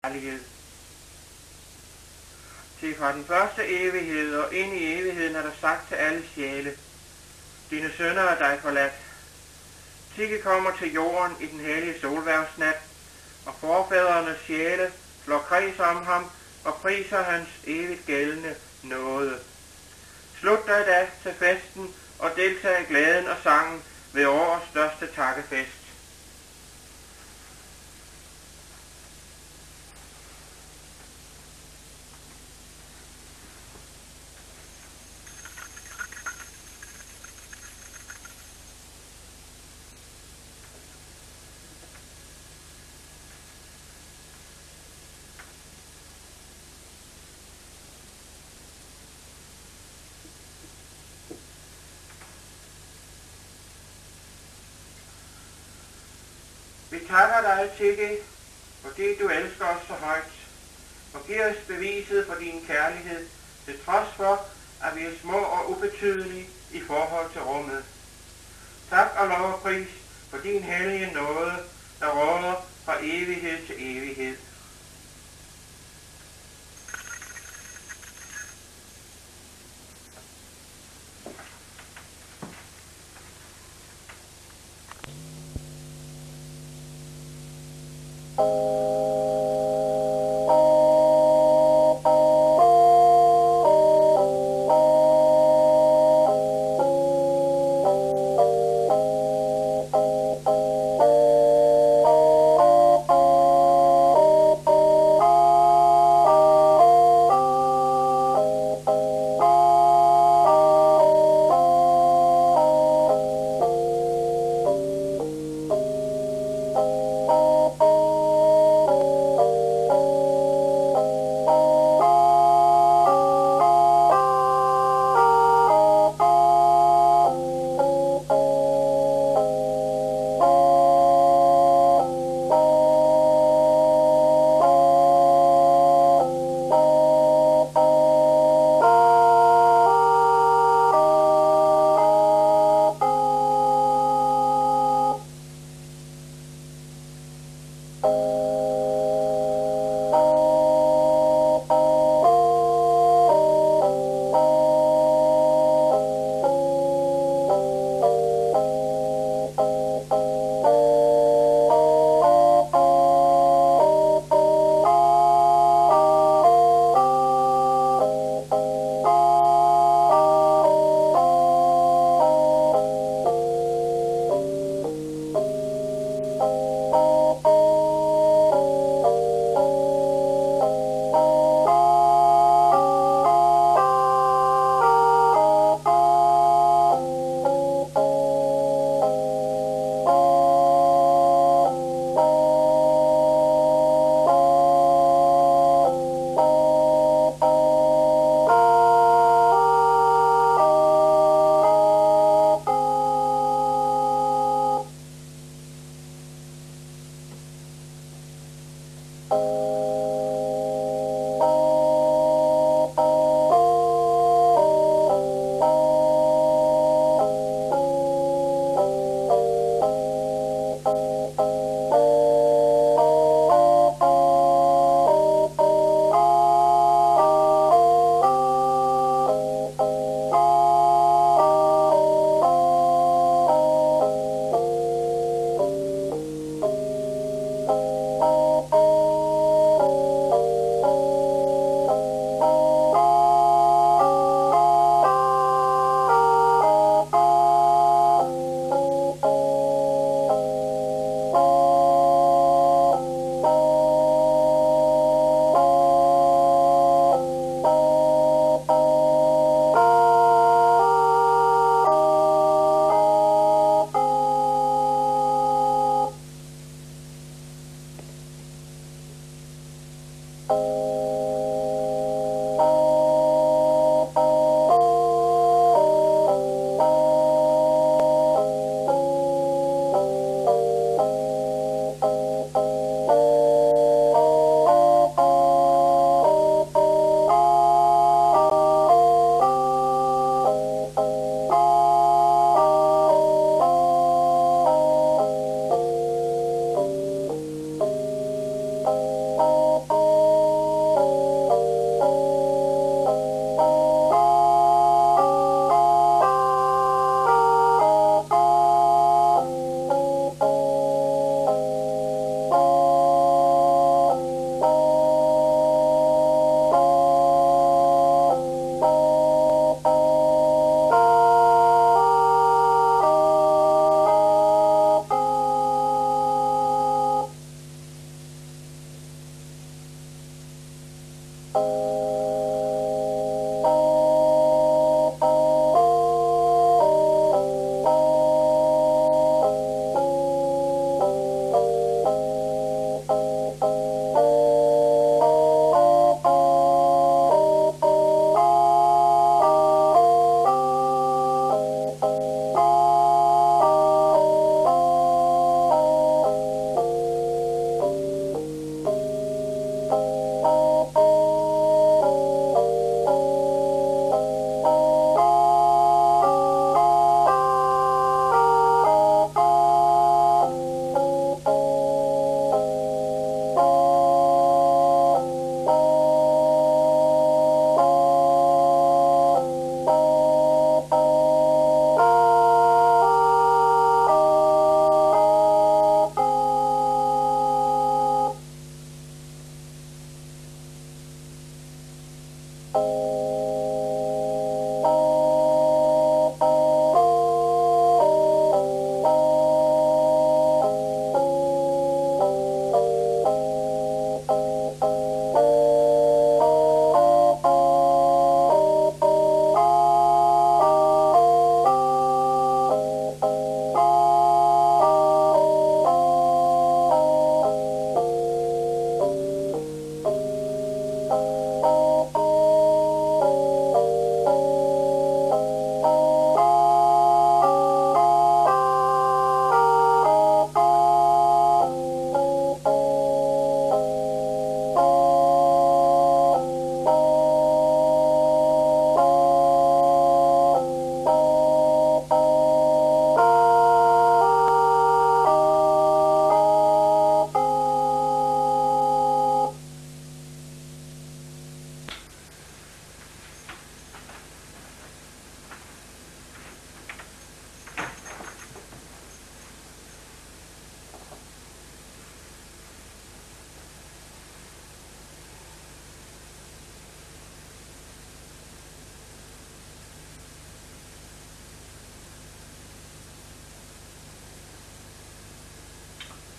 kærlighed. Til fra den første evighed og ind i evigheden er der sagt til alle sjæle, dine sønner er dig forladt. Tigge kommer til jorden i den hellige solværvsnat, og forfædrenes sjæle slår kreds om ham og priser hans evigt gældende nåde. Slut dig da til festen og deltag i glæden og sangen ved årets største takkefest. Vi takker dig, Tigge, fordi du elsker os så højt, og giver os beviset for din kærlighed, til trods for, at vi er små og ubetydelige i forhold til rummet. Tak og lov og pris for din hellige nåde, der råder fra evighed til evighed.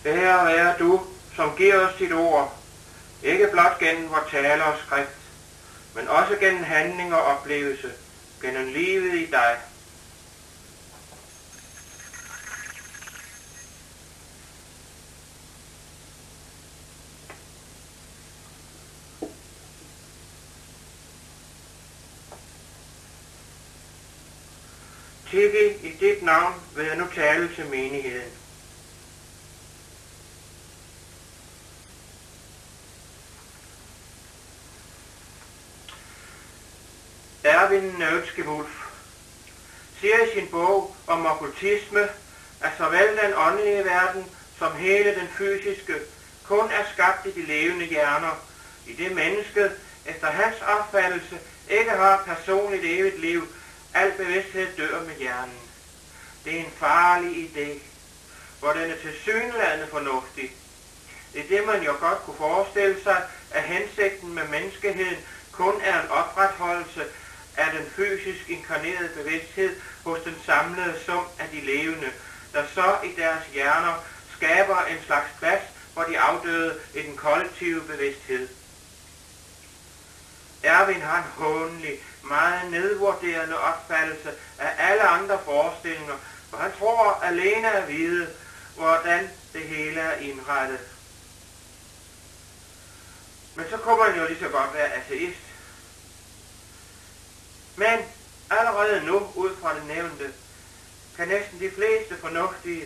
Ære være du, som giver os dit ord, ikke blot gennem vor tale og skrift, men også gennem handling og oplevelse, gennem livet i dig. Tikke, i dit navn vil jeg nu tale til menigheden. Erwin Neutzsche-Wolf siger i sin bog om okkultisme, at såvel den åndelige verden som hele den fysiske kun er skabt i de levende hjerner, i det mennesket efter hans opfattelse ikke har personligt evigt liv. Al bevidsthed dør med hjernen. Det er en farlig idé, hvor den er tilsyneladende fornuftig. Det er det, man jo godt kunne forestille sig, at hensigten med menneskeheden kun er en opretholdelse af den fysisk inkarnerede bevidsthed hos den samlede sum af de levende, der så i deres hjerner skaber en slags plads for de afdøde i den kollektive bevidsthed. Erwin har en hånlig, meget nedvurderende opfattelse af alle andre forestillinger, for han tror alene at vide, hvordan det hele er indrettet. Men så kunne man jo lige så godt være ateist. Men allerede nu, ud fra det nævnte, kan næsten de fleste fornuftige